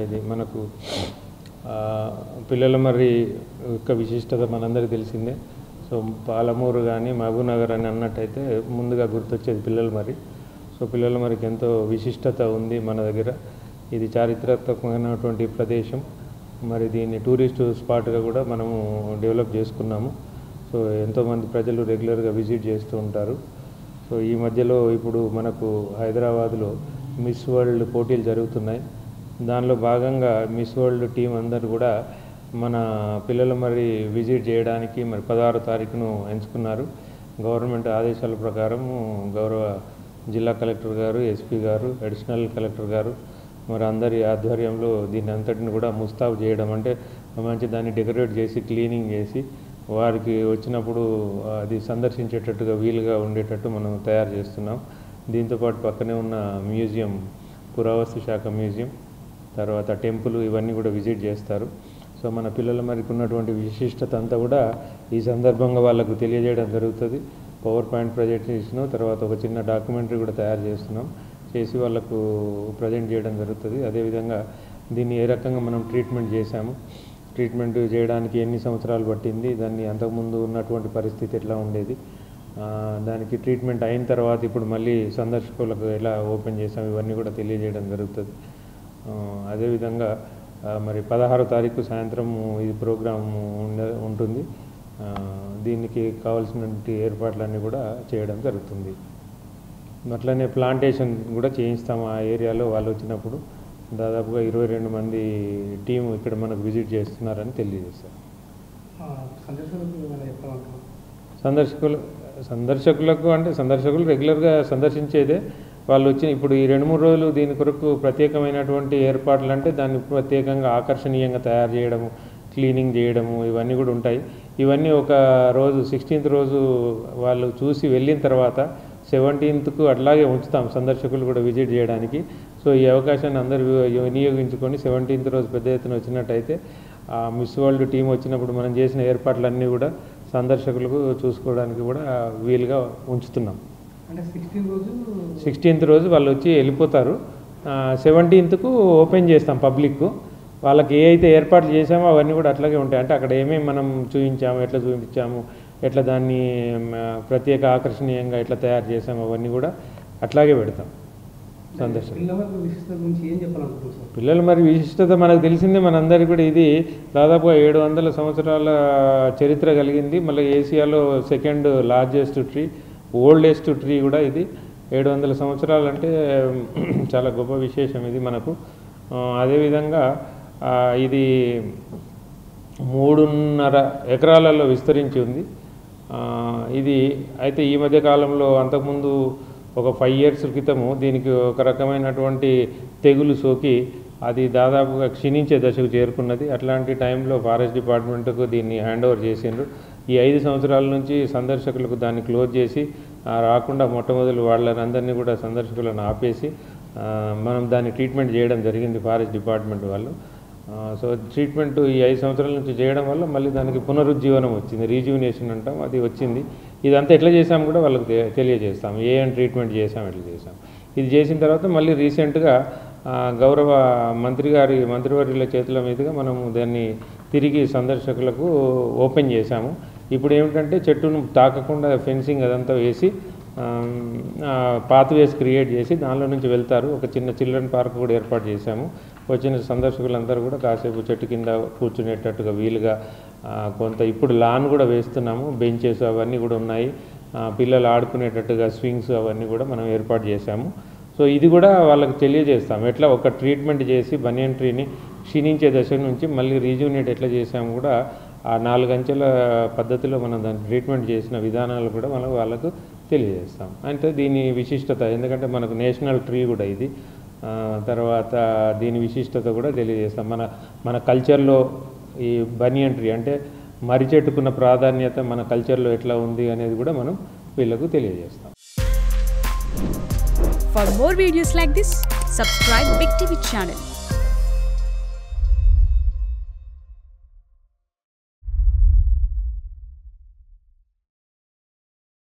ఇది మనకు పిల్లల మర్రి యొక్క విశిష్టత మనందరికీ తెలిసిందే. సో పాలమూరు కానీ మహబూబ్నగర్ అని అన్నట్టయితే ముందుగా గుర్తొచ్చేది పిల్లల మర్రి. సో పిల్లల మర్రికి ఎంతో విశిష్టత ఉంది మన దగ్గర. ఇది చారిత్రాత్మకమైనటువంటి ప్రదేశం. మరి దీన్ని టూరిస్ట్ స్పాట్గా కూడా మనము డెవలప్ చేసుకున్నాము. సో ఎంతోమంది ప్రజలు రెగ్యులర్గా విజిట్ చేస్తూ ఉంటారు. సో ఈ మధ్యలో ఇప్పుడు మనకు హైదరాబాద్లో మిస్ వరల్డ్ పోటీలు జరుగుతున్నాయి. దానిలో భాగంగా మిస్ వరల్డ్ టీం అందరూ కూడా మన పిల్లల మరి విజిట్ చేయడానికి మరి 16వ తారీఖును ఎంచుకున్నారు. గవర్నమెంట్ ఆదేశాల ప్రకారం గౌరవ జిల్లా కలెక్టర్ గారు, ఎస్పీ గారు, అడిషనల్ కలెక్టర్ గారు మరి అందరి ఆధ్వర్యంలో దీన్ని అంతటిని కూడా ముస్తాబు చేయడం, అంటే మంచి దాన్ని డెకరేట్ చేసి క్లీనింగ్ చేసి వారికి వచ్చినప్పుడు అది సందర్శించేటట్టుగా వీలుగా ఉండేటట్టు మనం తయారు చేస్తున్నాం. దీంతోపాటు పక్కనే ఉన్న మ్యూజియం, పురావస్తు శాఖ మ్యూజియం, తర్వాత టెంపుల్, ఇవన్నీ కూడా విజిట్ చేస్తారు. సో మన పిల్లల మరికి ఉన్నటువంటి విశిష్టత అంతా కూడా ఈ సందర్భంగా వాళ్ళకు తెలియజేయడం జరుగుతుంది. పవర్ పాయింట్ ప్రజెంటేషన్, తర్వాత ఒక చిన్న డాక్యుమెంటరీ కూడా తయారు చేసి వాళ్ళకు ప్రజెంట్ చేయడం జరుగుతుంది. అదేవిధంగా దీన్ని ఏ రకంగా మనం ట్రీట్మెంట్ చేశాము, ట్రీట్మెంట్ చేయడానికి ఎన్ని సంవత్సరాలు పట్టింది, దాన్ని అంతకుముందు ఉన్నటువంటి పరిస్థితి ఎట్లా ఉండేది, దానికి ట్రీట్మెంట్ అయిన తర్వాత ఇప్పుడు మళ్ళీ సందర్శకులకు ఎలా ఓపెన్ చేసాము, ఇవన్నీ కూడా తెలియజేయడం జరుగుతుంది. అదేవిధంగా మరి 16వ తారీఖు సాయంత్రం ఇది ప్రోగ్రాం ఉంటుంది. దీనికి కావాల్సినటువంటి ఏర్పాట్లన్నీ కూడా చేయడం జరుగుతుంది. అట్లనే ప్లాంటేషన్ కూడా చేయిస్తాము. ఆ ఏరియాలో వాళ్ళు వచ్చినప్పుడు దాదాపుగా 22 మంది టీం ఇక్కడ మనకు విజిట్ చేస్తున్నారని తెలియజేశారు. సందర్శకులు రెగ్యులర్గా సందర్శించేదే. వాళ్ళు వచ్చి ఇప్పుడు ఈ 2-3 రోజులు దీని కొరకు ప్రత్యేకమైనటువంటి ఏర్పాట్లు, అంటే దాన్ని ప్రత్యేకంగా ఆకర్షణీయంగా తయారు చేయడము, క్లీనింగ్ చేయడము, ఇవన్నీ కూడా ఉంటాయి. ఇవన్నీ ఒక రోజు 16th రోజు వాళ్ళు చూసి వెళ్ళిన తర్వాత 17th అట్లాగే ఉంచుతాం సందర్శకులు కూడా విజిట్ చేయడానికి. సో ఈ అవకాశాన్ని అందరూ వినియోగించుకొని 17th రోజు పెద్ద ఎత్తున వచ్చినట్టయితే ఆ మిస్ వరల్డ్ టీం వచ్చినప్పుడు మనం చేసిన ఏర్పాట్లన్నీ కూడా సందర్శకులకు చూసుకోవడానికి కూడా వీలుగా ఉంచుతున్నాం. అంటే 16th రోజు వాళ్ళు వచ్చి వెళ్ళిపోతారు. 17th ఓపెన్ చేస్తాం పబ్లిక్. వాళ్ళకి ఏ అయితే ఏర్పాట్లు చేసామో అవన్నీ కూడా అట్లాగే ఉంటాయి. అంటే అక్కడ ఏమేమి మనం చూపించాము, ఎట్లా చూపించాము, ఎట్లా దాన్ని ప్రత్యేక ఆకర్షణీయంగా ఎట్లా తయారు చేసాము, అవన్నీ కూడా అట్లాగే పెడతాం సందర్శకులు. పిల్లల మరి విశిష్టత మనకు తెలిసిందే. మనందరికీ కూడా ఇది దాదాపుగా 700 సంవత్సరాల చరిత్ర కలిగింది. మళ్ళీ ఏసియాలో second largest tree, oldest tree కూడా ఇది. 700 సంవత్సరాలు అంటే చాలా గొప్ప విశేషం ఇది మనకు. అదేవిధంగా ఇది 3.5 ఎకరాలలో విస్తరించి ఉంది. ఇది అయితే ఈ మధ్య కాలంలో, అంతకుముందు ఒక 5 years క్రితము దీనికి ఒక రకమైనటువంటి తెగులు సోకి అది దాదాపుగా క్షీణించే దశకు చేరుకున్నది. అట్లాంటి టైంలో ఫారెస్ట్ డిపార్ట్మెంట్కు దీన్ని హ్యాండ్ ఓవర్ చేసిండ్రు. ఈ 5 సంవత్సరాల నుంచి సందర్శకులకు దాన్ని క్లోజ్ చేసి రాకుండా మొట్టమొదటి వాళ్ళందరినీ కూడా సందర్శకులను ఆపేసి మనం దాన్ని ట్రీట్మెంట్ చేయడం జరిగింది ఫారెస్ట్ డిపార్ట్మెంట్ వాళ్ళు. సో ట్రీట్మెంట్ ఈ 5 సంవత్సరాల నుంచి చేయడం వల్ల మళ్ళీ దానికి పునరుజ్జీవనం వచ్చింది, రీజ్యూనేషన్ అంటాం, అది వచ్చింది. ఇదంతా ఎట్లా చేసాము కూడా వాళ్ళకి తెలియజేస్తాం, ట్రీట్మెంట్ చేసాం, ఎట్లా చేసాం. ఇది చేసిన తర్వాత మళ్ళీ రీసెంట్గా గౌరవ మంత్రివర్యుల చేతుల మీదుగా మనము దాన్ని తిరిగి సందర్శకులకు ఓపెన్ చేశాము. ఇప్పుడు ఏమిటంటే చెట్టును తాకకుండా ఫెన్సింగ్ అదంతా వేసి పాత్వేస్ క్రియేట్ చేసి దానిలో నుంచి వెళ్తారు. ఒక చిన్న చిల్డ్రన్ పార్క్ కూడా ఏర్పాటు చేశాము. వచ్చిన సందర్శకులందరూ కూడా కాసేపు చెట్టు కింద కూర్చునేటట్టుగా వీలుగా కొంత ఇప్పుడు లాన్ కూడా వేస్తున్నాము. బెంచెస్ అవన్నీ కూడా ఉన్నాయి. పిల్లలు ఆడుకునేటట్టుగా స్వింగ్స్ అవన్నీ కూడా మనం ఏర్పాటు చేశాము. సో ఇది కూడా వాళ్ళకి తెలియజేస్తాము, ఎట్లా ఒక ట్రీట్మెంట్ చేసి బనియన్ ట్రీని క్షీణించే దశ నుంచి మళ్ళీ రీజూనేట్ ఎట్లా చేసాము కూడా ఆ 4 అంచెల పద్ధతిలో మనం దాన్ని ట్రీట్మెంట్ చేసిన విధానాలు కూడా మనం వాళ్ళకు తెలియజేస్తాం. అంటే దీని విశిష్టత, ఎందుకంటే మనకు నేషనల్ ట్రీ కూడా ఇది. తర్వాత దీని విశిష్టత కూడా తెలియజేస్తాం. మన కల్చర్లో ఈ బనియన్ ట్రీ అంటే మర్రి చెట్టుకున్న ప్రాధాన్యత మన కల్చర్లో ఎట్లా ఉంది అనేది కూడా మనం వీళ్ళకు తెలియజేస్తాం. For more videos like this, subscribe Big TV channel.